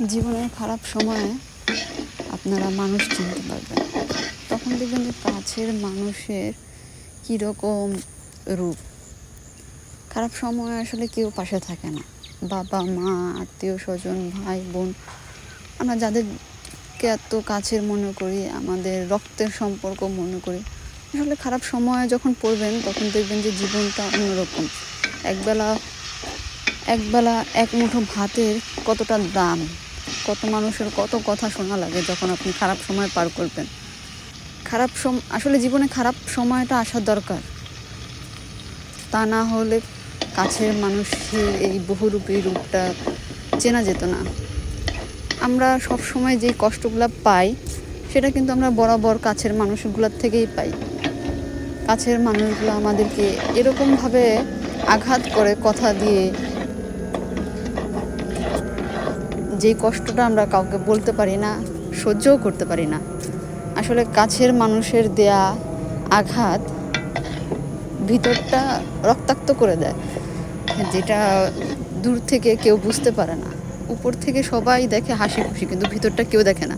জীবনের খারাপ সময়ে আপনারা মানুষ চিনতে পারবেন। তখন দেখবেন যে কাছের মানুষের কীরকম রূপ। খারাপ সময়ে আসলে কেউ পাশে থাকে না। বাবা, মা, আত্মীয়-স্বজন, ভাই-বোন, আমরা যাদেরকে এত কাছের মনে করি, আমাদের রক্তের সম্পর্ক মনে করি, আসলে খারাপ সময়ে যখন পড়বেন তখন দেখবেন যে জীবনটা অন্যরকম। একবেলা এক মুঠো ভাতের কতটা দাম, কত মানুষের কত কথা শোনা লাগে যখন আপনি খারাপ সময় পার করবেন। আসলে জীবনে খারাপ সময়টা আসা দরকার। তা না হলে কাছের মানুষের এই বহুরূপী রূপটা চেনা যেত না। আমরা সবসময় যেই কষ্টগুলা পাই সেটা কিন্তু আমরা বরাবর কাছের মানুষগুলোর থেকেই পাই। কাছের মানুষগুলো আমাদেরকে এরকমভাবে আঘাত করে কথা দিয়ে, যেই কষ্টটা আমরা কাউকে বলতে পারি না, সহ্যও করতে পারি না। আসলে কাছের মানুষের দেয়া আঘাত ভিতরটা রক্তাক্ত করে দেয়, যেটা দূর থেকে কেউ বুঝতে পারে না। উপর থেকে সবাই দেখে হাসি খুশি, কিন্তু ভিতরটা কেউ দেখে না।